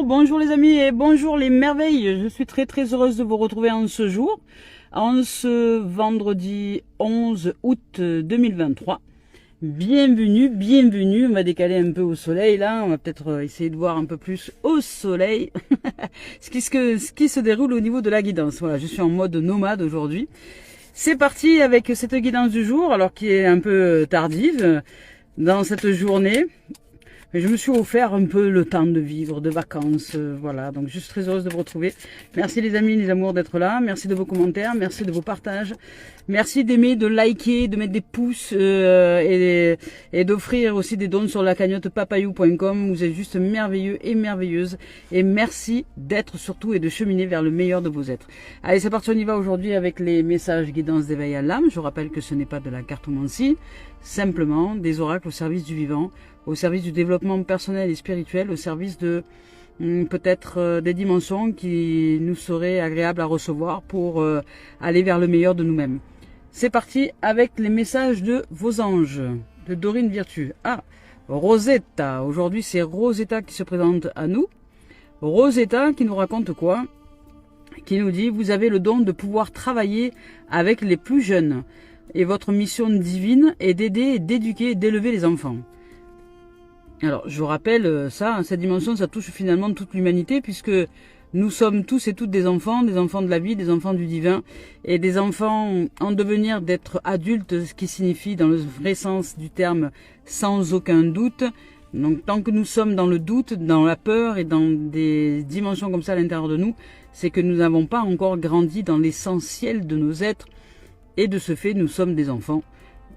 bonjour les amis et bonjour les merveilles. Je suis très heureuse de vous retrouver en ce jour, en ce vendredi 11 août 2023. Bienvenue, on va décaler un peu au soleil là, on va peut-être essayer de voir un peu plus au soleil ce qui se déroule au niveau de la guidance. Voilà, je suis en mode nomade aujourd'hui. C'est parti avec cette guidance du jour, alors qui est un peu tardive dans cette journée. Mais je me suis offert un peu le temps de vivre, de vacances, voilà. Donc je suis très heureuse de vous retrouver. Merci les amis, les amours d'être là. Merci de vos commentaires, merci de vos partages. Merci d'aimer, de liker, de mettre des pouces et d'offrir aussi des dons sur la cagnotte papayou.com. Vous êtes juste merveilleux et merveilleuses. Et merci d'être surtout et de cheminer vers le meilleur de vos êtres. Allez, c'est parti, on y va aujourd'hui avec les messages guidance d'éveil à l'âme. Je rappelle que ce n'est pas de la cartomancie, simplement des oracles au service du vivant, au service du développement personnel et spirituel, au service de peut-être des dimensions qui nous seraient agréables à recevoir pour aller vers le meilleur de nous-mêmes. C'est parti avec les messages de vos anges, de Dorine Virtue. Ah, Rosetta, aujourd'hui c'est Rosetta qui se présente à nous. Rosetta qui nous raconte quoi? Qui nous dit, vous avez le don de pouvoir travailler avec les plus jeunes. Et votre mission divine est d'aider, d'éduquer et d'élever les enfants. Alors, je vous rappelle ça, cette dimension, ça touche finalement toute l'humanité, puisque nous sommes tous et toutes des enfants de la vie, des enfants du divin, et des enfants en devenir d'être adultes, ce qui signifie dans le vrai sens du terme, sans aucun doute. Donc, tant que nous sommes dans le doute, dans la peur et dans des dimensions comme ça à l'intérieur de nous, c'est que nous n'avons pas encore grandi dans l'essentiel de nos êtres, et de ce fait, nous sommes des enfants,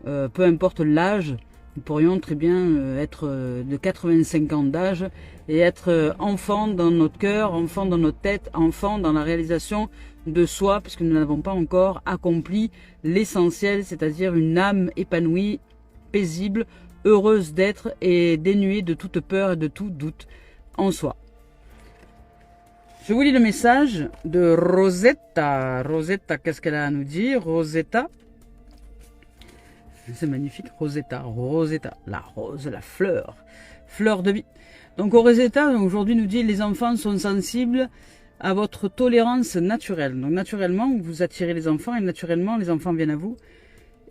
peu importe l'âge. Nous pourrions très bien être de 85 ans d'âge et être enfant dans notre cœur, enfant dans notre tête, enfant dans la réalisation de soi, puisque nous n'avons pas encore accompli l'essentiel, c'est-à-dire une âme épanouie, paisible, heureuse d'être et dénuée de toute peur et de tout doute en soi. Je vous lis le message de Rosetta. Rosetta, qu'est-ce qu'elle a à nous dire? Rosetta. C'est magnifique, Rosetta, la rose, la fleur de vie. Donc Rosetta, aujourd'hui nous dit, les enfants sont sensibles à votre tolérance naturelle. Donc naturellement, vous attirez les enfants et naturellement, les enfants viennent à vous.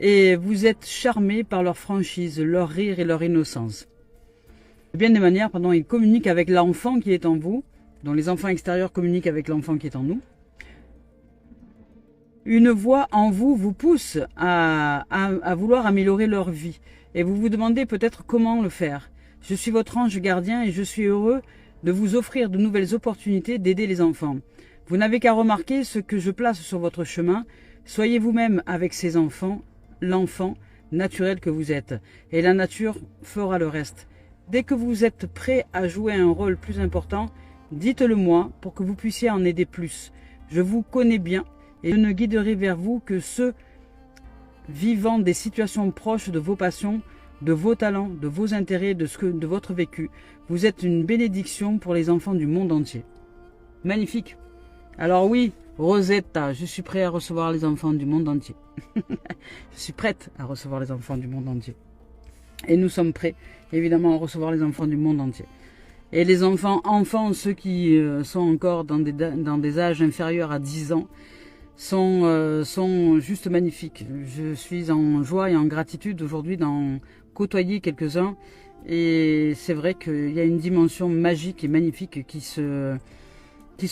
Et vous êtes charmé par leur franchise, leur rire et leur innocence. De bien des manières, ils communiquent avec l'enfant qui est en vous. Donc les enfants extérieurs communiquent avec l'enfant qui est en nous. Une voix en vous vous pousse à vouloir améliorer leur vie. Et vous vous demandez peut-être comment le faire. Je suis votre ange gardien et je suis heureux de vous offrir de nouvelles opportunités d'aider les enfants. Vous n'avez qu'à remarquer ce que je place sur votre chemin. Soyez vous-même avec ces enfants, l'enfant naturel que vous êtes. Et la nature fera le reste. Dès que vous êtes prêt à jouer un rôle plus important, dites-le moi pour que vous puissiez en aider plus. Je vous connais bien. Et je ne guiderai vers vous que ceux vivant des situations proches de vos passions, de vos talents, de vos intérêts, de votre vécu. Vous êtes une bénédiction pour les enfants du monde entier. Magnifique. Alors oui, Rosetta, je suis prêt à recevoir les enfants du monde entier. Je suis prête à recevoir les enfants du monde entier. Et nous sommes prêts, évidemment, à recevoir les enfants du monde entier. Et les enfants, ceux qui sont encore dans des âges inférieurs à 10 ans, sont juste magnifiques. Je suis en joie et en gratitude aujourd'hui d'en côtoyer quelques-uns. Et c'est vrai qu'il y a une dimension magique et magnifique qui se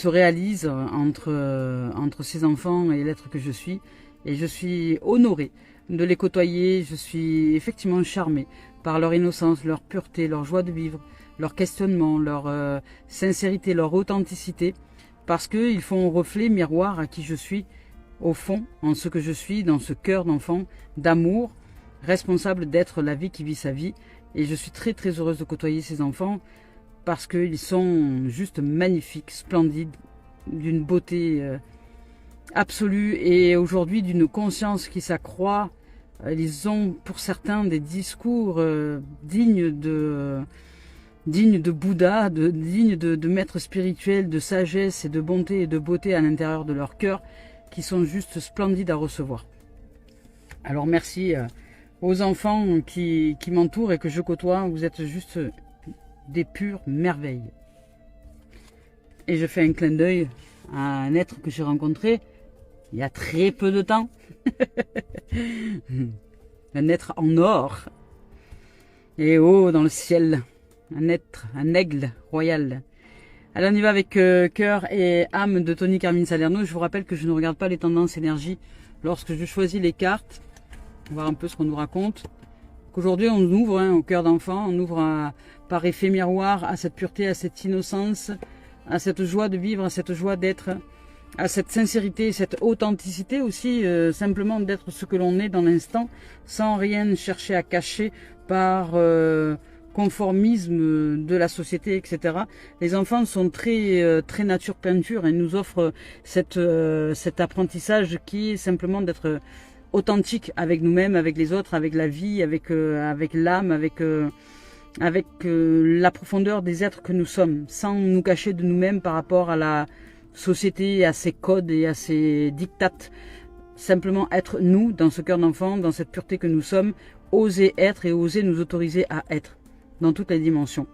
réalise entre ces enfants et l'être que je suis. Et je suis honorée de les côtoyer. Je suis effectivement charmée par leur innocence, leur pureté, leur joie de vivre, leur questionnement, leur sincérité, leur authenticité. Parce qu'ils font reflet, miroir à qui je suis, au fond, en ce que je suis, dans ce cœur d'enfant, d'amour, responsable d'être la vie qui vit sa vie. Et je suis très heureuse de côtoyer ces enfants parce qu'ils sont juste magnifiques, splendides, d'une beauté absolue et aujourd'hui d'une conscience qui s'accroît. Ils ont pour certains des discours dignes de Bouddha, dignes de maîtres spirituels, de sagesse et de bonté et de beauté à l'intérieur de leur cœur, qui sont juste splendides à recevoir. Alors merci aux enfants qui m'entourent et que je côtoie, vous êtes juste des pures merveilles. Et je fais un clin d'œil à un être que j'ai rencontré il y a très peu de temps. Un être en or. Et haut dans le ciel. Un être, un aigle royal. Alors on y va avec Cœur et âme de Tony Carmine Salerno. Je vous rappelle que je ne regarde pas les tendances énergie lorsque je choisis les cartes. On va voir un peu ce qu'on nous raconte. Aujourd'hui on ouvre au cœur d'enfant, on ouvre par effet miroir à cette pureté, à cette innocence, à cette joie de vivre, à cette joie d'être, à cette sincérité, cette authenticité aussi, simplement d'être ce que l'on est dans l'instant, sans rien chercher à cacher par conformisme de la société, etc. Les enfants sont très nature peinture et nous offrent cet apprentissage qui est simplement d'être authentique avec nous-mêmes, avec les autres, avec la vie, avec l'âme, avec la profondeur des êtres que nous sommes, sans nous cacher de nous-mêmes par rapport à la société, à ses codes et à ses dictates. Simplement être nous, dans ce cœur d'enfant, dans cette pureté que nous sommes, oser être et oser nous autoriser à être, dans toutes les dimensions.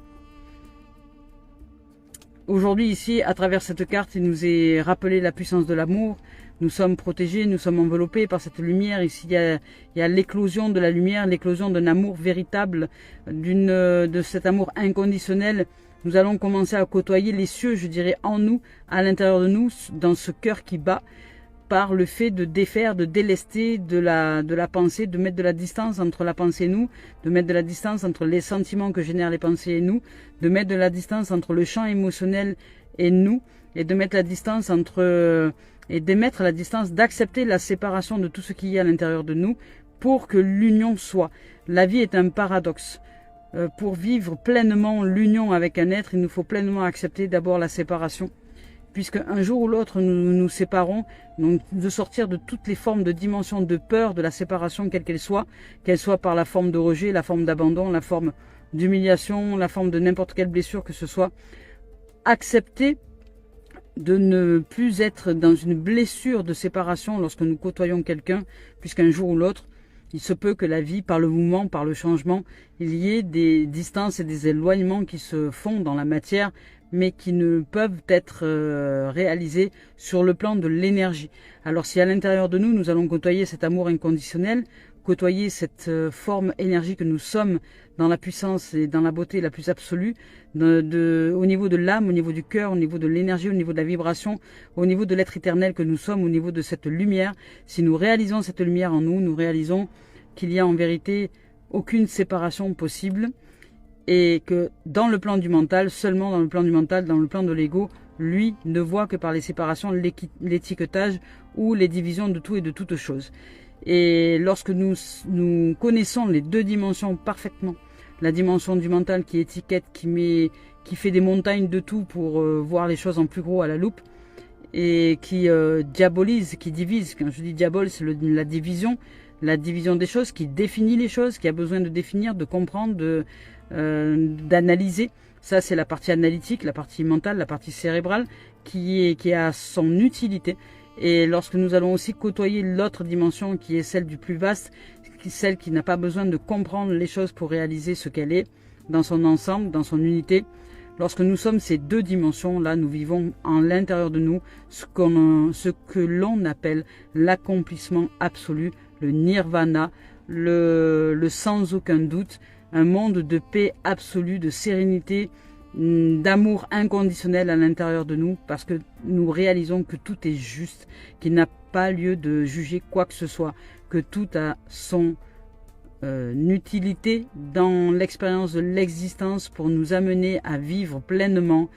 Aujourd'hui ici, à travers cette carte, il nous est rappelé la puissance de l'amour. Nous sommes protégés, nous sommes enveloppés par cette lumière. Ici, il y a l'éclosion de la lumière, l'éclosion d'un amour véritable, de cet amour inconditionnel. Nous allons commencer à côtoyer les cieux, je dirais, en nous, à l'intérieur de nous, dans ce cœur qui bat, par le fait de défaire, de délester de la pensée, de mettre de la distance entre la pensée et nous, de mettre de la distance entre les sentiments que génèrent les pensées et nous, de mettre de la distance entre le champ émotionnel et nous, et de mettre la distance d'accepter la séparation de tout ce qui est à l'intérieur de nous pour que l'union soit. La vie est un paradoxe. Pour vivre pleinement l'union avec un être, il nous faut pleinement accepter d'abord la séparation. Puisque un jour ou l'autre, nous nous séparons, donc de sortir de toutes les formes de dimensions de peur de la séparation, quelle qu'elle soit par la forme de rejet, la forme d'abandon, la forme d'humiliation, la forme de n'importe quelle blessure que ce soit. Accepter de ne plus être dans une blessure de séparation lorsque nous côtoyons quelqu'un, puisqu'un jour ou l'autre, il se peut que la vie, par le mouvement, par le changement, il y ait des distances et des éloignements qui se font dans la matière, mais qui ne peuvent être réalisés sur le plan de l'énergie. Alors si à l'intérieur de nous, nous allons côtoyer cet amour inconditionnel, côtoyer cette forme énergie que nous sommes dans la puissance et dans la beauté la plus absolue, au niveau de l'âme, au niveau du cœur, au niveau de l'énergie, au niveau de la vibration, au niveau de l'être éternel que nous sommes, au niveau de cette lumière. Si nous réalisons cette lumière en nous, nous réalisons qu'il y a en vérité aucune séparation possible et que dans le plan du mental, seulement dans le plan du mental, dans le plan de l'ego, lui ne voit que par les séparations, l'étiquetage ou les divisions de tout et de toutes choses. Et lorsque nous connaissons les deux dimensions parfaitement, la dimension du mental qui étiquette, qui fait des montagnes de tout pour voir les choses en plus gros à la loupe, et qui diabolise, qui divise. Quand je dis diabole, c'est la division des choses, qui définit les choses, qui a besoin de définir, de comprendre, d'analyser. Ça, c'est la partie analytique, la partie mentale, la partie cérébrale, qui a son utilité. Et lorsque nous allons aussi côtoyer l'autre dimension, qui est celle du plus vaste, celle qui n'a pas besoin de comprendre les choses pour réaliser ce qu'elle est, dans son ensemble, dans son unité. Lorsque nous sommes ces deux dimensions-là, nous vivons en l'intérieur de nous ce que l'on appelle l'accomplissement absolu, le nirvana, le sans aucun doute, un monde de paix absolue, de sérénité, d'amour inconditionnel à l'intérieur de nous, parce que nous réalisons que tout est juste, qu'il n'a pas lieu de juger quoi que ce soit, que tout a son utilité dans l'expérience de l'existence pour nous amener à vivre pleinement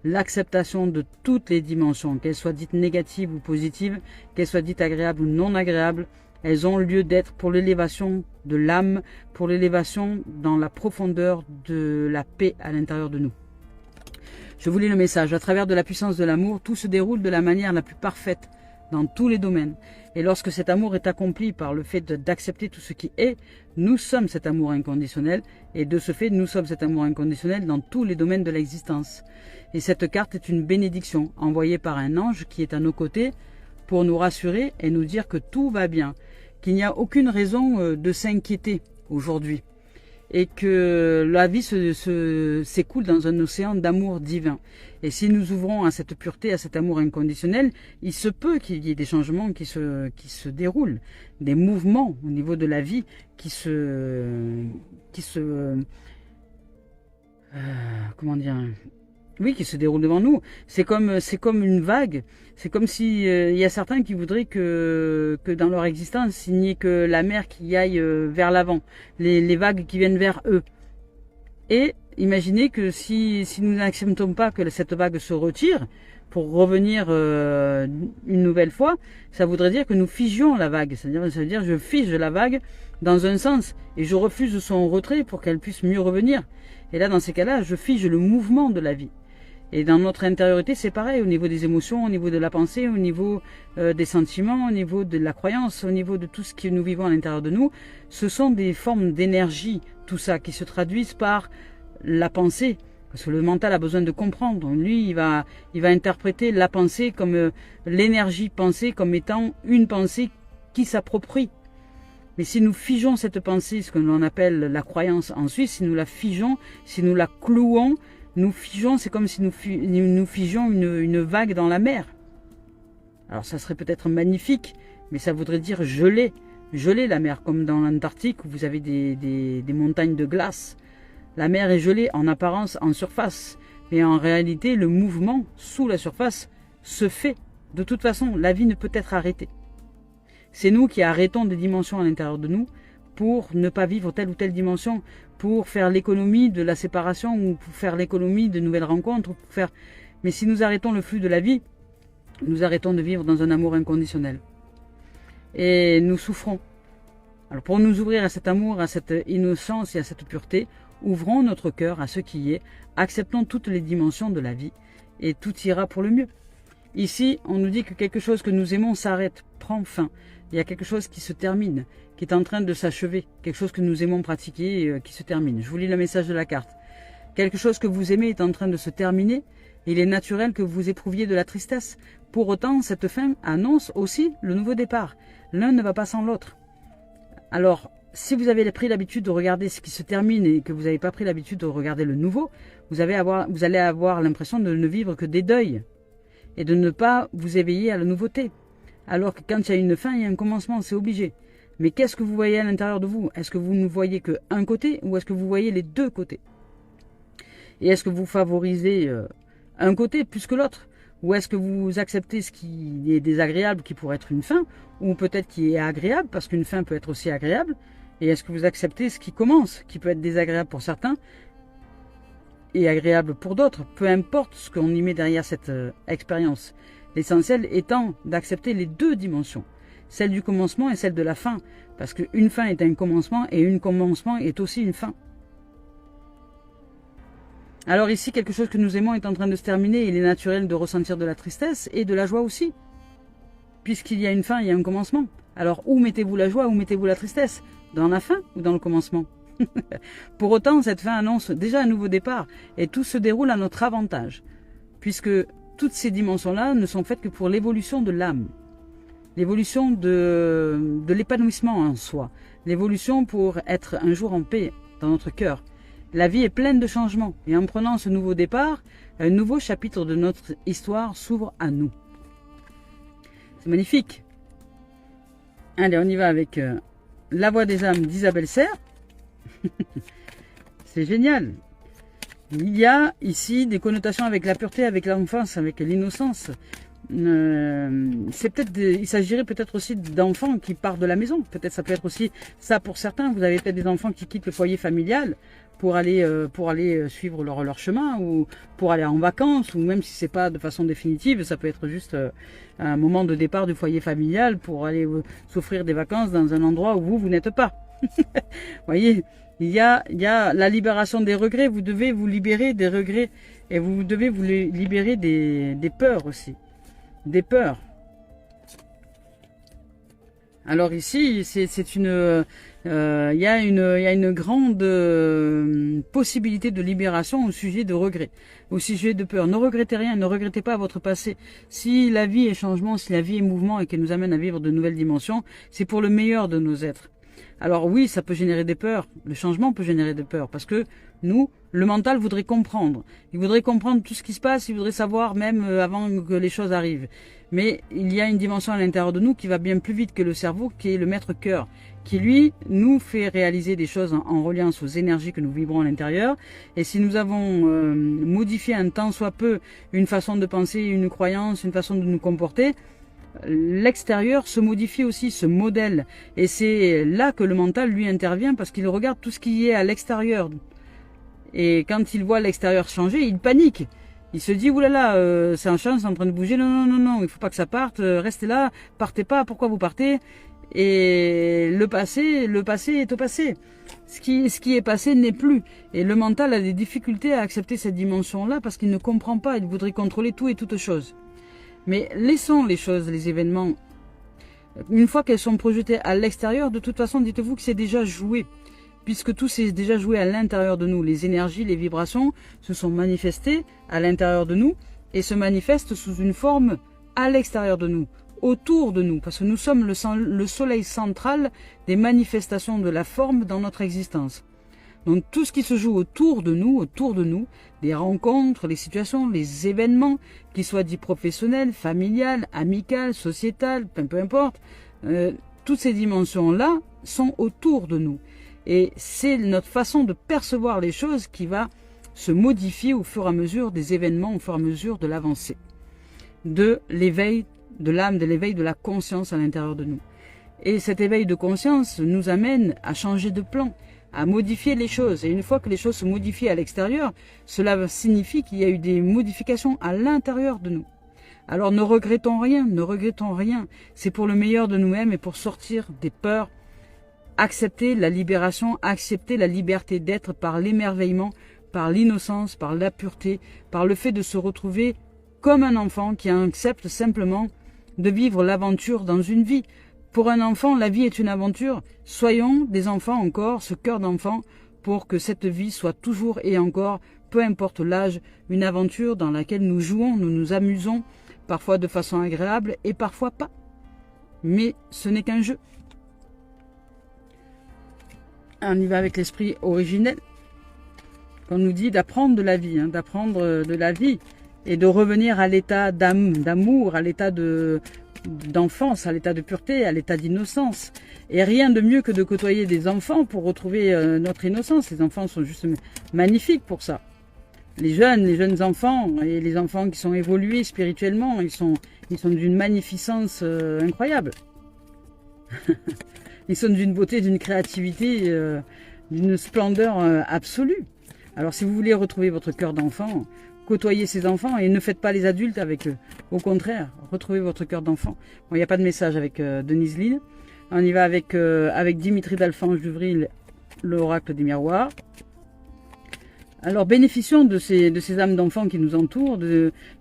l'acceptation de toutes les dimensions, qu'elles soient dites négatives ou positives, qu'elles soient dites agréables ou non agréables. Elles ont lieu d'être pour l'élévation de l'âme, pour l'élévation dans la profondeur de la paix à l'intérieur de nous. Je vous lis le message. À travers de la puissance de l'amour, tout se déroule de la manière la plus parfaite dans tous les domaines. Et lorsque cet amour est accompli par le fait d'accepter tout ce qui est, nous sommes cet amour inconditionnel. Et de ce fait, nous sommes cet amour inconditionnel dans tous les domaines de l'existence. Et cette carte est une bénédiction envoyée par un ange qui est à nos côtés pour nous rassurer et nous dire que tout va bien, qu'il n'y a aucune raison de s'inquiéter aujourd'hui. et que la vie s'écoule dans un océan d'amour divin. Et si nous ouvrons à cette pureté, à cet amour inconditionnel, il se peut qu'il y ait des changements qui se déroulent, des mouvements au niveau de la vie comment dire, oui, qui se déroulent devant nous. C'est comme une vague. C'est comme si il y a certains qui voudraient que dans leur existence, il n'y ait que la mer qui aille vers l'avant, les vagues qui viennent vers eux. Et imaginez que si nous n'acceptons pas que cette vague se retire pour revenir une nouvelle fois, ça voudrait dire que nous figions la vague. Ça veut dire je fige la vague dans un sens et je refuse son retrait pour qu'elle puisse mieux revenir. Et là, dans ces cas-là, je fige le mouvement de la vie. Et dans notre intériorité, c'est pareil, au niveau des émotions, au niveau de la pensée, au niveau des sentiments, au niveau de la croyance, au niveau de tout ce que nous vivons à l'intérieur de nous. Ce sont des formes d'énergie, tout ça, qui se traduisent par la pensée. Parce que le mental a besoin de comprendre. Lui, il va interpréter la pensée comme l'énergie pensée, comme étant une pensée qui s'approprie. Mais si nous figeons cette pensée, ce que l'on appelle la croyance en Suisse, si nous la figeons, si nous la clouons, nous figeons, c'est comme si nous figeons une vague dans la mer. Alors ça serait peut-être magnifique, mais ça voudrait dire geler la mer, comme dans l'Antarctique où vous avez des montagnes de glace. La mer est gelée en apparence, en surface, mais en réalité, le mouvement sous la surface se fait. De toute façon, la vie ne peut être arrêtée. C'est nous qui arrêtons des dimensions à l'intérieur de nous pour ne pas vivre telle ou telle dimension, pour faire l'économie de la séparation ou pour faire l'économie de nouvelles rencontres. Mais si nous arrêtons le flux de la vie, nous arrêtons de vivre dans un amour inconditionnel. Et nous souffrons. Alors pour nous ouvrir à cet amour, à cette innocence et à cette pureté, ouvrons notre cœur à ce qui est, acceptons toutes les dimensions de la vie et tout ira pour le mieux. Ici, on nous dit que quelque chose que nous aimons s'arrête, prend fin. Il y a quelque chose qui se termine, qui est en train de s'achever. Quelque chose que nous aimons pratiquer qui se termine. Je vous lis le message de la carte. Quelque chose que vous aimez est en train de se terminer. Il est naturel que vous éprouviez de la tristesse. Pour autant, cette fin annonce aussi le nouveau départ. L'un ne va pas sans l'autre. Alors, si vous avez pris l'habitude de regarder ce qui se termine et que vous n'avez pas pris l'habitude de regarder le nouveau, vous allez avoir l'impression de ne vivre que des deuils et de ne pas vous éveiller à la nouveauté. Alors que quand il y a une fin, il y a un commencement, c'est obligé. Mais qu'est-ce que vous voyez à l'intérieur de vous? Est-ce que vous ne voyez qu'un côté ou est-ce que vous voyez les deux côtés? Et est-ce que vous favorisez un côté plus que l'autre? Ou est-ce que vous acceptez ce qui est désagréable, qui pourrait être une fin, ou peut-être qui est agréable, parce qu'une fin peut être aussi agréable? Et est-ce que vous acceptez ce qui commence, qui peut être désagréable pour certains et agréable pour d'autres? Peu importe ce qu'on y met derrière cette expérience. L'essentiel étant d'accepter les deux dimensions, celle du commencement et celle de la fin, parce qu'une fin est un commencement et un commencement est aussi une fin. Alors ici, quelque chose que nous aimons est en train de se terminer, il est naturel de ressentir de la tristesse et de la joie aussi. Puisqu'il y a une fin, il y a un commencement. Alors où mettez-vous la joie, où mettez-vous la tristesse? Dans la fin ou dans le commencement? Pour autant, cette fin annonce déjà un nouveau départ et tout se déroule à notre avantage, puisque toutes ces dimensions-là ne sont faites que pour l'évolution de l'âme, l'évolution de l'épanouissement en soi, l'évolution pour être un jour en paix dans notre cœur. La vie est pleine de changements et en prenant ce nouveau départ, un nouveau chapitre de notre histoire s'ouvre à nous. C'est magnifique. Allez, on y va avec La Voix des âmes d'Isabelle Serre. C'est génial. Il y a ici des connotations avec la pureté, avec l'enfance, avec l'innocence. Il s'agirait peut-être aussi d'enfants qui partent de la maison. Peut-être ça peut être aussi ça pour certains. Vous avez peut-être des enfants qui quittent le foyer familial pour aller suivre leur chemin ou pour aller en vacances, ou même si c'est pas de façon définitive, ça peut être juste un moment de départ du foyer familial pour aller s'offrir des vacances dans un endroit où vous n'êtes pas. Voyez, il y a la libération des regrets. Vous devez vous libérer des regrets et vous devez vous libérer des peurs aussi. Des peurs. Alors ici, il y a une grande possibilité de libération au sujet de regrets, au sujet de peur. Ne regrettez rien, ne regrettez pas votre passé. Si la vie est changement, si la vie est mouvement et qu'elle nous amène à vivre de nouvelles dimensions, c'est pour le meilleur de nos êtres. Alors oui, ça peut générer des peurs. Le changement peut générer des peurs parce que nous, le mental voudrait comprendre. Il voudrait comprendre tout ce qui se passe, il voudrait savoir même avant que les choses arrivent. Mais il y a une dimension à l'intérieur de nous qui va bien plus vite que le cerveau, qui est le maître cœur, qui lui nous fait réaliser des choses en reliance aux énergies que nous vibrons à l'intérieur. Et si nous avons modifié un tant soit peu une façon de penser, une croyance, une façon de nous comporter, l'extérieur se modifie aussi, ce modèle. Et c'est là que le mental, lui, intervient parce qu'il regarde tout ce qui est à l'extérieur. Et quand il voit l'extérieur changer, il panique. Il se dit, oulala, c'est un champ, c'est en train de bouger. Non, non, non, non, il faut pas que ça parte. Restez là, partez pas. Pourquoi vous partez? Et le passé est au passé. Ce qui est passé n'est plus. Et le mental a des difficultés à accepter cette dimension-là parce qu'il ne comprend pas. Il voudrait contrôler tout et toute chose. Mais laissons les choses, les événements, une fois qu'elles sont projetées à l'extérieur, de toute façon, dites-vous que c'est déjà joué. Puisque tout s'est déjà joué à l'intérieur de nous. Les énergies, les vibrations se sont manifestées à l'intérieur de nous et se manifestent sous une forme à l'extérieur de nous, autour de nous. Parce que nous sommes le soleil central des manifestations de la forme dans notre existence. Donc tout ce qui se joue autour de nous, les rencontres, les situations, les événements, qu'ils soient dits professionnels, familiales, amicales, sociétales, peu importe, toutes ces dimensions-là sont autour de nous. Et c'est notre façon de percevoir les choses qui va se modifier au fur et à mesure des événements, au fur et à mesure de l'avancée, de l'éveil de l'âme, de l'éveil de la conscience à l'intérieur de nous. Et cet éveil de conscience nous amène à changer de plan, à modifier les choses. Et une fois que les choses se modifient à l'extérieur, cela signifie qu'il y a eu des modifications à l'intérieur de nous. Alors ne regrettons rien, ne regrettons rien. C'est pour le meilleur de nous-mêmes et pour sortir des peurs. Accepter la libération, accepter la liberté d'être par l'émerveillement, par l'innocence, par la pureté, par le fait de se retrouver comme un enfant qui accepte simplement de vivre l'aventure dans une vie. Pour un enfant, la vie est une aventure. Soyons des enfants encore, ce cœur d'enfant, pour que cette vie soit toujours et encore, peu importe l'âge, une aventure dans laquelle nous jouons, nous nous amusons, parfois de façon agréable et parfois pas. Mais ce n'est qu'un jeu. On y va avec l'esprit originel. Qu'on nous dit d'apprendre de la vie, d'apprendre de la vie et de revenir à l'état d'amour, à l'état d'enfance, à l'état de pureté, à l'état d'innocence. Et rien de mieux que de côtoyer des enfants pour retrouver notre innocence. Les enfants sont juste magnifiques pour ça. Les jeunes enfants et les enfants qui sont évolués spirituellement, ils sont d'une magnificence incroyable. Ils sont d'une beauté, d'une créativité, d'une splendeur absolue. Alors si vous voulez retrouver votre cœur d'enfant, côtoyez ces enfants et ne faites pas les adultes avec eux. Au contraire, retrouvez votre cœur d'enfant. Bon, il n'y a pas de message avec Denise Lille. On y va avec Dimitri d'Alphonse d'Uvril, l'oracle des miroirs. Alors bénéficions de ces âmes d'enfants qui nous entourent,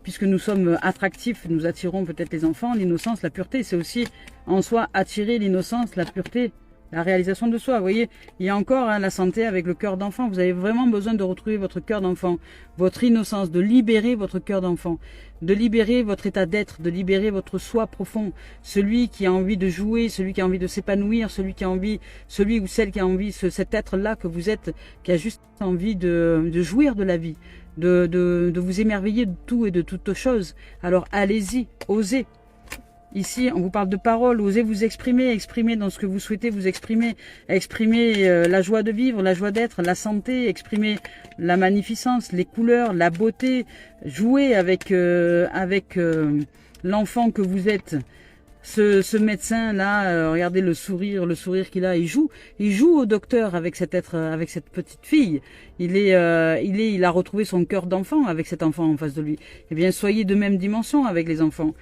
puisque nous sommes attractifs, nous attirons peut-être les enfants, l'innocence, la pureté. C'est aussi en soi attirer l'innocence, la pureté, la réalisation de soi. Vous voyez, il y a encore la santé avec le cœur d'enfant. Vous avez vraiment besoin de retrouver votre cœur d'enfant, votre innocence, de libérer votre cœur d'enfant, de libérer votre état d'être, de libérer votre soi profond, celui qui a envie de jouer, celui qui a envie de s'épanouir, celui ou celle qui a envie, cet être-là que vous êtes, qui a juste envie de jouir de la vie, de vous émerveiller de tout et de toutes choses. Alors allez-y, osez. Ici, on vous parle de paroles, osez vous exprimer dans ce que vous souhaitez vous exprimer. Exprimer la joie de vivre, la joie d'être, la santé, exprimer la magnificence, les couleurs, la beauté. Jouer avec l'enfant que vous êtes. Ce médecin-là, regardez le sourire qu'il a, il joue au docteur avec cet être, avec cette petite fille. Il a retrouvé son cœur d'enfant avec cet enfant en face de lui. Eh bien, soyez de même dimension avec les enfants.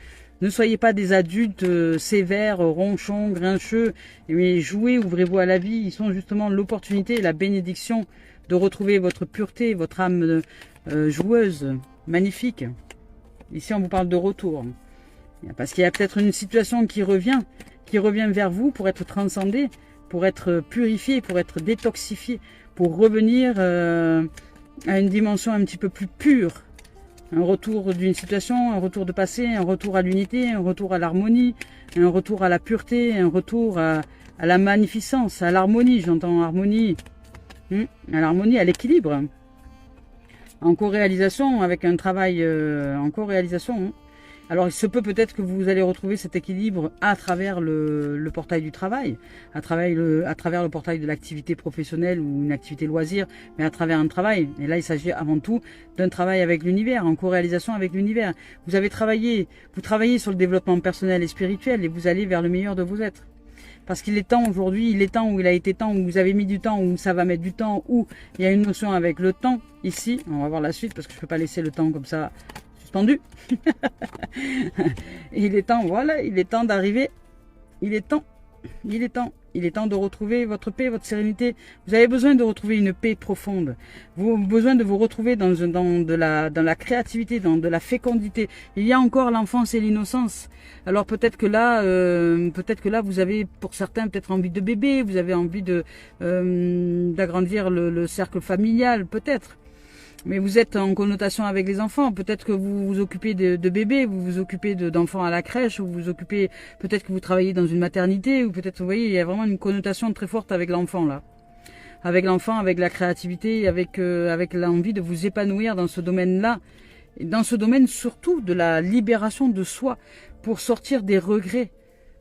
Ne soyez pas des adultes sévères, ronchons, grincheux, mais jouez, ouvrez-vous à la vie. Ils sont justement l'opportunité et la bénédiction de retrouver votre pureté, votre âme joueuse, magnifique. Ici, on vous parle de retour. Parce qu'il y a peut-être une situation qui revient vers vous pour être transcendée, pour être purifiée, pour être détoxifiée, pour revenir à une dimension un petit peu plus pure. Un retour d'une situation, un retour de passé, un retour à l'unité, un retour à l'harmonie, un retour à la pureté, un retour à à la magnificence, à l'harmonie, j'entends harmonie, à l'harmonie, à l'équilibre. En co-réalisation, avec un travail en co-réalisation. Alors il se peut peut-être que vous allez retrouver cet équilibre à travers le portail du travail, à travers le portail de l'activité professionnelle ou une activité loisir, mais à travers un travail. Et là il s'agit avant tout d'un travail avec l'univers, en co-réalisation avec l'univers. Vous travaillez sur le développement personnel et spirituel et vous allez vers le meilleur de vos êtres. Parce qu'il est temps aujourd'hui, il est temps où il a été temps, où vous avez mis du temps, où ça va mettre du temps, où il y a une notion avec le temps ici. On va voir la suite parce que je ne peux pas laisser le temps comme ça suspendu. Il est temps, voilà, il est temps d'arriver. Il est temps de retrouver votre paix, votre sérénité. Vous avez besoin de retrouver une paix profonde. Vous avez besoin de vous retrouver dans la créativité, dans de la fécondité. Il y a encore l'enfance et l'innocence. Alors peut-être que là, vous avez pour certains peut-être envie de bébé, vous avez envie d'agrandir le cercle familial, peut-être. Mais vous êtes en connotation avec les enfants. Peut-être que vous vous occupez de bébés, vous vous occupez d'enfants à la crèche, ou vous vous occupez, peut-être que vous travaillez dans une maternité, ou peut-être, vous voyez, il y a vraiment une connotation très forte avec l'enfant là. Avec l'enfant, avec la créativité, avec l'envie de vous épanouir dans ce domaine-là. Et dans ce domaine surtout de la libération de soi, pour sortir des regrets.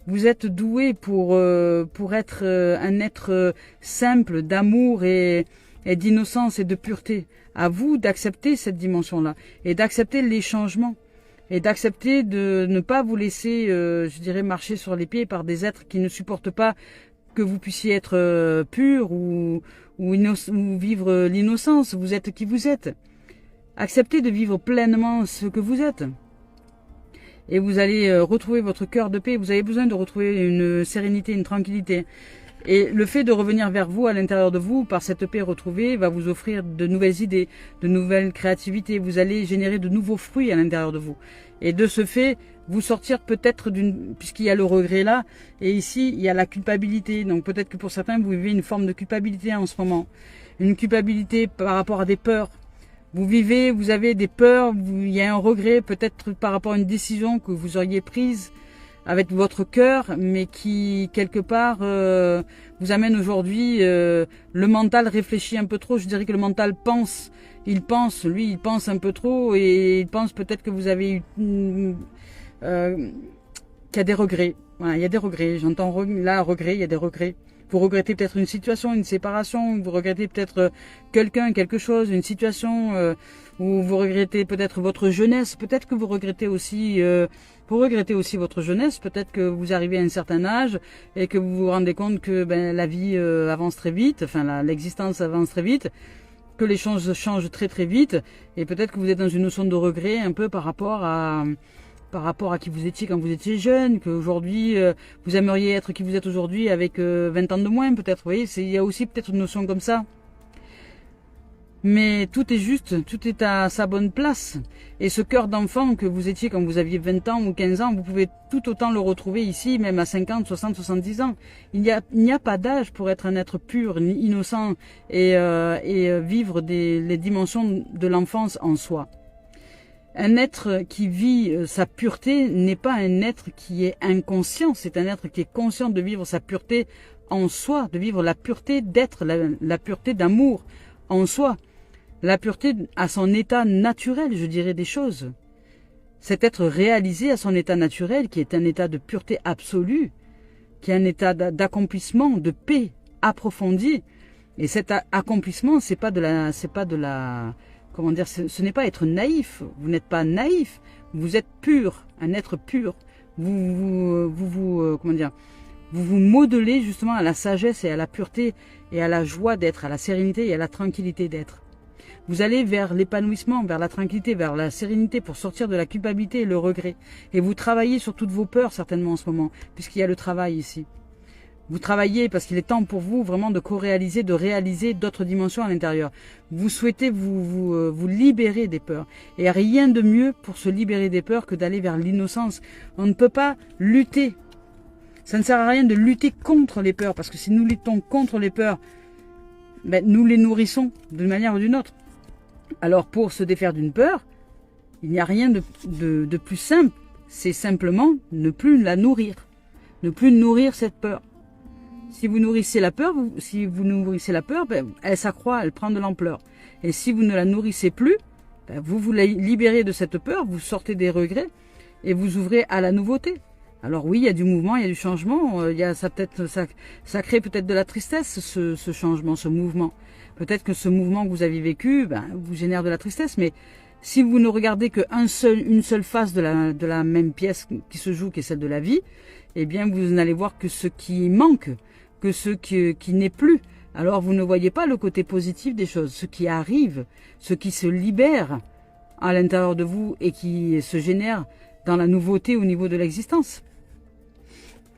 Vous êtes doué pour être un être simple, d'amour et d'innocence et de pureté. À vous d'accepter cette dimension-là et d'accepter les changements et d'accepter de ne pas vous laisser, je dirais, marcher sur les pieds par des êtres qui ne supportent pas que vous puissiez être pur ou vivre l'innocence. Vous êtes qui vous êtes. Acceptez de vivre pleinement ce que vous êtes. Et vous allez retrouver votre cœur de paix. Vous avez besoin de retrouver une sérénité, une tranquillité. Et le fait de revenir vers vous, à l'intérieur de vous, par cette paix retrouvée, va vous offrir de nouvelles idées, de nouvelles créativités. Vous allez générer de nouveaux fruits à l'intérieur de vous. Et de ce fait, vous sortir peut-être puisqu'il y a le regret là, et ici, il y a la culpabilité. Donc peut-être que pour certains, vous vivez une forme de culpabilité en ce moment. Une culpabilité par rapport à des peurs. Vous avez des peurs, il y a un regret peut-être par rapport à une décision que vous auriez prise avec votre cœur, mais qui, quelque part, vous amène aujourd'hui, le mental réfléchit un peu trop. Je dirais que le mental pense. Il pense un peu trop, et il pense peut-être que vous avez eu... qu'il y a des regrets. Voilà, il y a des regrets. J'entends là, regret, il y a des regrets. Vous regrettez peut-être une situation, une séparation, vous regrettez peut-être quelqu'un, quelque chose, une situation, ou vous regrettez peut-être votre jeunesse, peut-être que vous regrettez aussi votre jeunesse, peut-être que vous arrivez à un certain âge et que vous vous rendez compte que la vie avance très vite, enfin l'existence avance très vite, que les choses changent très très vite, et peut-être que vous êtes dans une notion de regret un peu par rapport à qui vous étiez quand vous étiez jeune, qu'aujourd'hui vous aimeriez être qui vous êtes aujourd'hui avec 20 ans de moins peut-être. Vous voyez, il y a aussi peut-être une notion comme ça. Mais tout est juste, tout est à sa bonne place. Et ce cœur d'enfant que vous étiez quand vous aviez 20 ans ou 15 ans, vous pouvez tout autant le retrouver ici, même à 50, 60, 70 ans. Il n'y a pas d'âge pour être un être pur, innocent et vivre les dimensions de l'enfance en soi. Un être qui vit sa pureté n'est pas un être qui est inconscient, c'est un être qui est conscient de vivre sa pureté en soi, de vivre la pureté d'être, la pureté d'amour en soi, la pureté à son état naturel, je dirais, des choses. Cet être réalisé à son état naturel, qui est un état de pureté absolue, qui est un état d'accomplissement, de paix approfondie. Et cet accomplissement, c'est pas de la comment dire, ce n'est pas être naïf. Vous n'êtes pas naïf. Vous êtes pur, un être pur. Comment dire, vous vous modelez justement à la sagesse et à la pureté et à la joie d'être, à la sérénité et à la tranquillité d'être. Vous allez vers l'épanouissement, vers la tranquillité, vers la sérénité pour sortir de la culpabilité et le regret. Et vous travaillez sur toutes vos peurs certainement en ce moment, puisqu'il y a le travail ici. Vous travaillez parce qu'il est temps pour vous vraiment de co-réaliser, de réaliser d'autres dimensions à l'intérieur. Vous souhaitez vous libérer des peurs. Et rien de mieux pour se libérer des peurs que d'aller vers l'innocence. On ne peut pas lutter. Ça ne sert à rien de lutter contre les peurs, parce que si nous luttons contre les peurs, nous les nourrissons d'une manière ou d'une autre. Alors pour se défaire d'une peur, il n'y a rien de plus simple. C'est simplement ne plus la nourrir. Ne plus nourrir cette peur. Si vous nourrissez la peur, si vous nourrissez la peur, ben, elle s'accroît, elle prend de l'ampleur. Et si vous ne la nourrissez plus, ben, vous vous la libérez de cette peur, vous sortez des regrets et vous ouvrez à la nouveauté. Alors oui, il y a du mouvement, il y a du changement, ça crée peut-être de la tristesse, ce changement, ce mouvement. Peut-être que ce mouvement que vous avez vécu, ben, vous génère de la tristesse, mais si vous ne regardez qu'une seule face de la même pièce qui se joue, qui est celle de la vie, eh bien vous n'allez voir que ce qui manque, que ce qui n'est plus. Alors vous ne voyez pas le côté positif des choses, ce qui arrive, ce qui se libère à l'intérieur de vous et qui se génère dans la nouveauté au niveau de l'existence.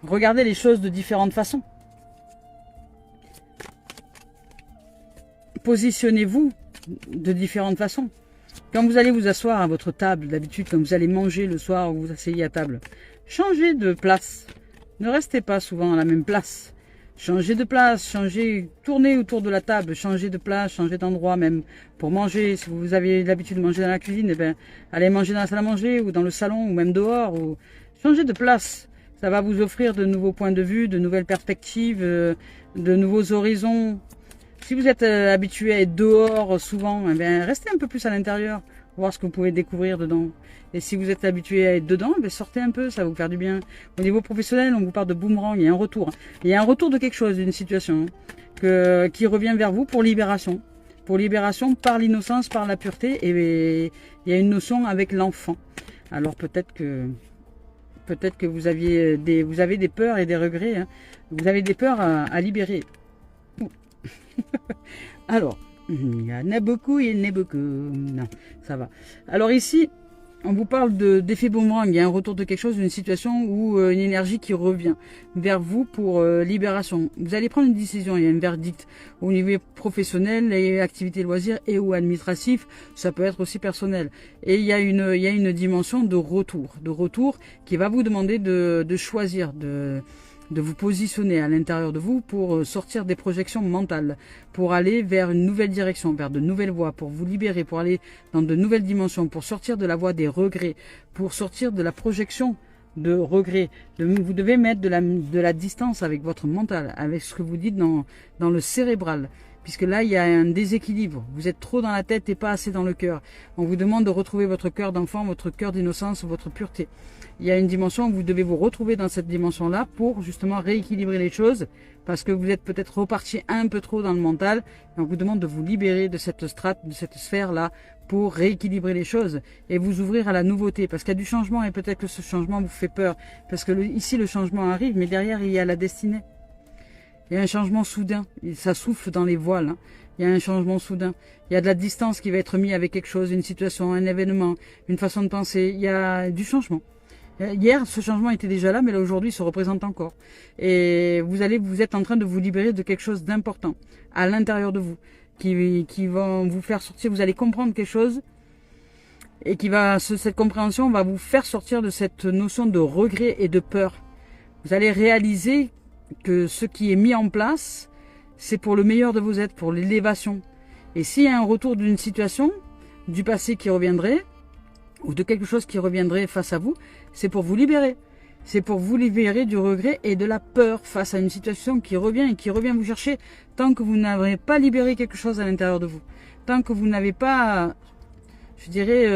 Regardez les choses de différentes façons. Positionnez-vous de différentes façons. Quand vous allez vous asseoir à votre table, d'habitude, quand vous allez manger le soir ou vous asseyez à table, changez de place. Ne restez pas souvent à la même place. Changez de place, tournez autour de la table, changez de place, changez d'endroit même pour manger. Si vous avez l'habitude de manger dans la cuisine, eh bien, allez manger dans la salle à manger ou dans le salon ou même dehors. Ou changez de place. Ça va vous offrir de nouveaux points de vue, de nouvelles perspectives, de nouveaux horizons. Si vous êtes habitué à être dehors souvent, eh bien, restez un peu plus à l'intérieur, voir ce que vous pouvez découvrir dedans. Et si vous êtes habitué à être dedans, eh bien, sortez un peu, ça va vous faire du bien. Au niveau professionnel, on vous parle de boomerang, il y a un retour. Il y a un retour de quelque chose, d'une situation, qui revient vers vous pour libération. Pour libération par l'innocence, par la pureté, et il y a une notion avec l'enfant. Alors peut-être que vous avez des peurs et des regrets. Hein. Vous avez des peurs à libérer. Alors, il y en a beaucoup, il y en a beaucoup. Non, ça va. Alors ici, on vous parle d'effet boomerang. Il y a un retour de quelque chose, d'une situation ou une énergie qui revient vers vous pour libération. Vous allez prendre une décision, il y a un verdict au niveau professionnel, les activités loisirs et ou administratifs. Ça peut être aussi personnel. Et il y a une dimension de retour qui va vous demander de choisir, de vous positionner à l'intérieur de vous pour sortir des projections mentales, pour aller vers une nouvelle direction, vers de nouvelles voies, pour vous libérer, pour aller dans de nouvelles dimensions, pour sortir de la voie des regrets, pour sortir de la projection de regrets. Vous devez mettre de la distance avec votre mental, avec ce que vous dites dans le cérébral. Puisque là, il y a un déséquilibre. Vous êtes trop dans la tête et pas assez dans le cœur. On vous demande de retrouver votre cœur d'enfant, votre cœur d'innocence, votre pureté. Il y a une dimension où vous devez vous retrouver dans cette dimension-là pour justement rééquilibrer les choses. Parce que vous êtes peut-être reparti un peu trop dans le mental. Et on vous demande de vous libérer de cette strate, de cette sphère-là pour rééquilibrer les choses et vous ouvrir à la nouveauté. Parce qu'il y a du changement et peut-être que ce changement vous fait peur. Parce que ici, le changement arrive, mais derrière, il y a la destinée. Il y a un changement soudain, ça souffle dans les voiles, hein. Il y a un changement soudain, il y a de la distance qui va être mise avec quelque chose, une situation, un événement, une façon de penser, il y a du changement. Hier, ce changement était déjà là, mais là aujourd'hui, il se représente encore. Et vous êtes en train de vous libérer de quelque chose d'important à l'intérieur de vous, qui va vous faire sortir, vous allez comprendre quelque chose, et cette compréhension va vous faire sortir de cette notion de regret et de peur. Vous allez réaliser que ce qui est mis en place, c'est pour le meilleur de vos êtres, pour l'élévation. Et s'il y a un retour d'une situation, du passé qui reviendrait, ou de quelque chose qui reviendrait face à vous, c'est pour vous libérer. C'est pour vous libérer du regret et de la peur face à une situation qui revient et qui revient vous chercher tant que vous n'avez pas libéré quelque chose à l'intérieur de vous. Tant que vous n'avez pas, je dirais,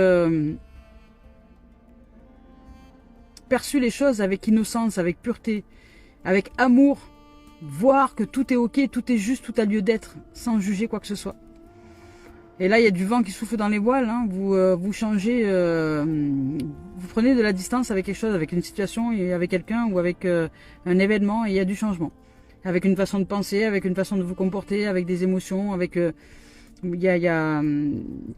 perçu les choses avec innocence, avec pureté, avec amour, voir que tout est ok, tout est juste, tout a lieu d'être, sans juger quoi que ce soit. Et là, il y a du vent qui souffle dans les voiles, hein. Vous changez, vous prenez de la distance avec quelque chose, avec une situation, et avec quelqu'un ou avec un événement, et il y a du changement. Avec une façon de penser, avec une façon de vous comporter, avec des émotions, avec il y a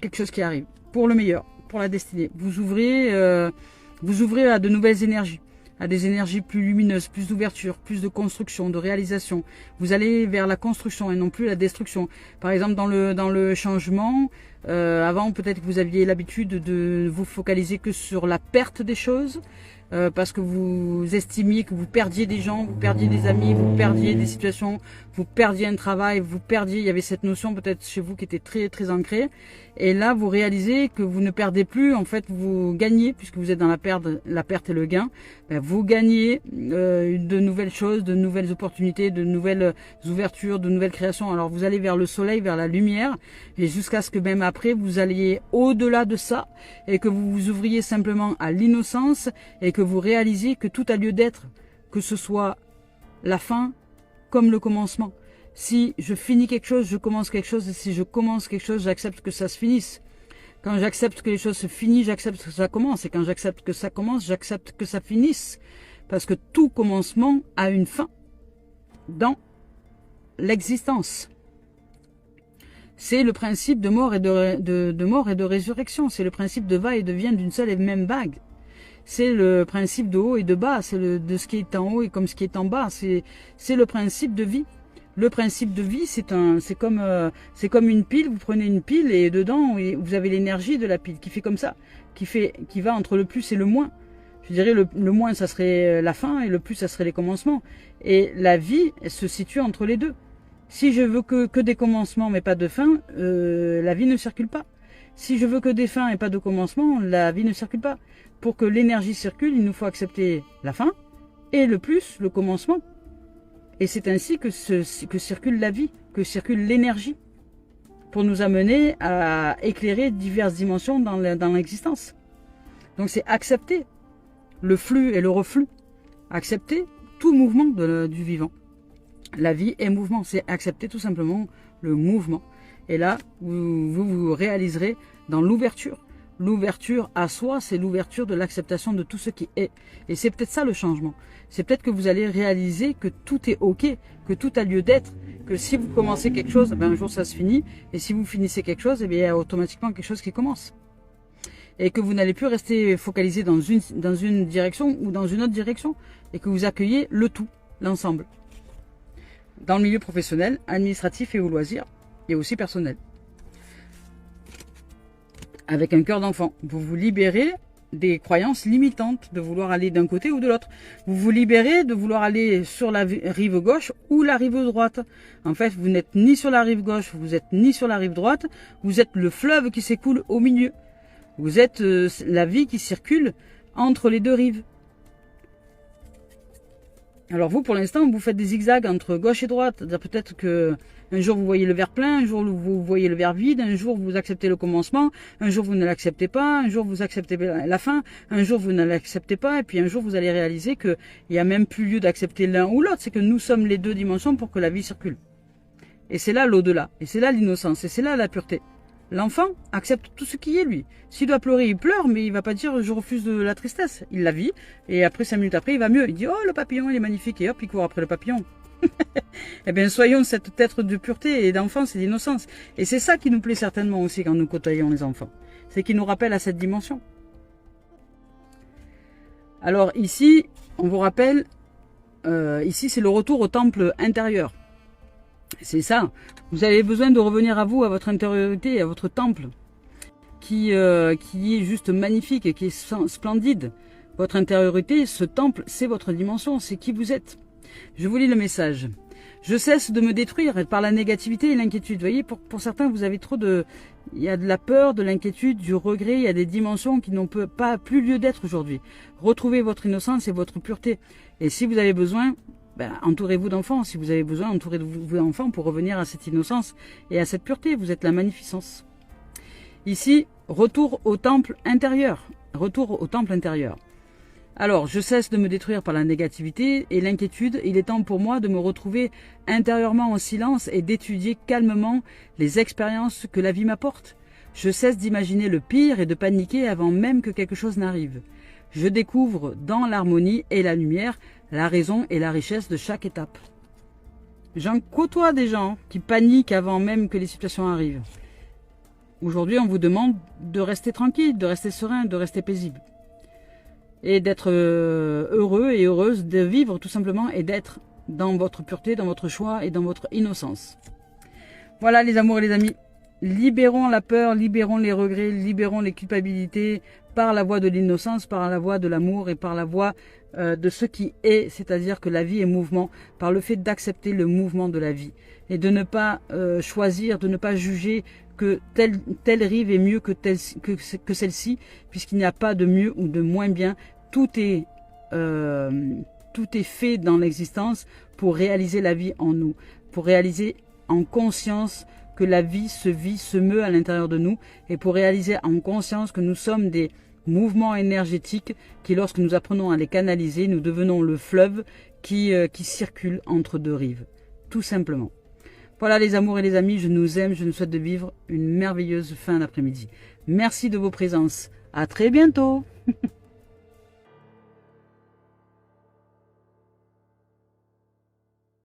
quelque chose qui arrive. Pour le meilleur, pour la destinée. Vous ouvrez à de nouvelles énergies. À des énergies plus lumineuses, plus d'ouverture, plus de construction, de réalisation. Vous allez vers la construction et non plus la destruction. Par exemple, dans le changement, Avant, peut-être que vous aviez l'habitude de vous focaliser que sur la perte des choses, parce que vous estimiez que vous perdiez des gens, vous perdiez des amis, vous perdiez des situations, vous perdiez un travail, vous perdiez, il y avait cette notion peut-être chez vous qui était très très ancrée. Et là, vous réalisez que vous ne perdez plus, en fait, vous gagnez, puisque vous êtes dans la perte et le gain. Ben, vous gagnez de nouvelles choses, de nouvelles opportunités, de nouvelles ouvertures, de nouvelles créations. Alors, vous allez vers le soleil, vers la lumière, et jusqu'à ce que même après, vous alliez au-delà de ça, et que vous vous ouvriez simplement à l'innocence, et que vous réalisiez que tout a lieu d'être, que ce soit la fin comme le commencement. Si je finis quelque chose, je commence quelque chose, et si je commence quelque chose, j'accepte que ça se finisse. Quand j'accepte que les choses se finissent, j'accepte que ça commence, et quand j'accepte que ça commence, j'accepte que ça finisse. Parce que tout commencement a une fin dans l'existence. C'est le principe de mort et de mort et de résurrection. C'est le principe de va et de vient d'une seule et même vague. C'est le principe de haut et de bas. C'est de ce qui est en haut et comme ce qui est en bas. C'est le principe de vie. Le principe de vie, c'est comme une pile. Vous prenez une pile et dedans, vous avez l'énergie de la pile qui fait comme ça, qui va entre le plus et le moins. Je dirais le moins, ça serait la fin, et le plus, ça serait les commencements. Et la vie elle se situe entre les deux. Si je veux que des commencements mais pas de fin, la vie ne circule pas. Si je veux que des fins et pas de commencement, la vie ne circule pas. Pour que l'énergie circule, il nous faut accepter la fin et le plus, le commencement. Et c'est ainsi que circule la vie, que circule l'énergie, pour nous amener à éclairer diverses dimensions dans l'existence. Donc c'est accepter le flux et le reflux, accepter tout mouvement du vivant. La vie est mouvement, c'est accepter tout simplement le mouvement. Et là, vous réaliserez dans l'ouverture. L'ouverture à soi, c'est l'ouverture de l'acceptation de tout ce qui est. Et c'est peut-être ça le changement. C'est peut-être que vous allez réaliser que tout est ok, que tout a lieu d'être, que si vous commencez quelque chose, ben un jour ça se finit, et si vous finissez quelque chose, eh bien, il y a automatiquement quelque chose qui commence. Et que vous n'allez plus rester focalisé dans une direction ou dans une autre direction, et que vous accueillez le tout, l'ensemble. Dans le milieu professionnel, administratif et au loisir, et aussi personnel. Avec un cœur d'enfant. Vous vous libérez des croyances limitantes de vouloir aller d'un côté ou de l'autre. Vous vous libérez de vouloir aller sur la rive gauche ou la rive droite. En fait, vous n'êtes ni sur la rive gauche, vous êtes ni sur la rive droite, vous êtes le fleuve qui s'écoule au milieu. Vous êtes la vie qui circule entre les deux rives. Alors vous, pour l'instant, vous faites des zigzags entre gauche et droite. Peut-être que un jour vous voyez le verre plein, un jour vous voyez le verre vide, un jour vous acceptez le commencement, un jour vous ne l'acceptez pas, un jour vous acceptez la fin, un jour vous ne l'acceptez pas, et puis un jour vous allez réaliser qu'il n'y a même plus lieu d'accepter l'un ou l'autre. C'est que nous sommes les deux dimensions pour que la vie circule. Et c'est là l'au-delà, et c'est là l'innocence, et c'est là la pureté. L'enfant accepte tout ce qui est lui. S'il doit pleurer, il pleure, mais il va pas dire je refuse de la tristesse. Il la vit, et après 5 minutes après, il va mieux. Il dit oh le papillon, il est magnifique, et hop, il court après le papillon. Eh bien, soyons cette être de pureté et d'enfance et d'innocence. Et c'est ça qui nous plaît certainement aussi quand nous côtoyons les enfants. C'est qu'ils nous rappellent à cette dimension. Alors ici, on vous rappelle, ici c'est le retour au temple intérieur. C'est ça. Vous avez besoin de revenir à vous, à votre intériorité, à votre temple, qui est juste magnifique et qui est splendide. Votre intériorité, ce temple, c'est votre dimension, c'est qui vous êtes. Je vous lis le message. Je cesse de me détruire par la négativité et l'inquiétude. Vous voyez, pour certains, vous avez trop de... Il y a de la peur, de l'inquiétude, du regret. Il y a des dimensions qui n'ont pas plus lieu d'être aujourd'hui. Retrouvez votre innocence et votre pureté. Et si vous avez besoin, entourez-vous d'enfants. Si vous avez besoin, entourez-vous d'enfants pour revenir à cette innocence et à cette pureté. Vous êtes la magnificence. Ici, retour au temple intérieur. Retour au temple intérieur. Alors, je cesse de me détruire par la négativité et l'inquiétude. Il est temps pour moi de me retrouver intérieurement en silence et d'étudier calmement les expériences que la vie m'apporte. Je cesse d'imaginer le pire et de paniquer avant même que quelque chose n'arrive. Je découvre dans l'harmonie et la lumière la raison et la richesse de chaque étape. J'en côtoie des gens qui paniquent avant même que les situations arrivent. Aujourd'hui, on vous demande de rester tranquille, de rester serein, de rester paisible. Et d'être heureux et heureuse de vivre tout simplement et d'être dans votre pureté, dans votre choix et dans votre innocence. Voilà les amours et les amis, libérons la peur, libérons les regrets, libérons les culpabilités par la voie de l'innocence, par la voie de l'amour et par la voie de ce qui est, c'est-à-dire que la vie est mouvement, par le fait d'accepter le mouvement de la vie et de ne pas choisir, de ne pas juger que telle rive est mieux que celle-ci, puisqu'il n'y a pas de mieux ou de moins bien. Tout est fait dans l'existence pour réaliser la vie en nous, pour réaliser en conscience que la vie se meut à l'intérieur de nous, et pour réaliser en conscience que nous sommes des mouvements énergétiques qui, lorsque nous apprenons à les canaliser, nous devenons le fleuve qui circule entre deux rives, tout simplement. Voilà les amours et les amis, je nous aime, je nous souhaite de vivre une merveilleuse fin d'après-midi. Merci de vos présences, à très bientôt.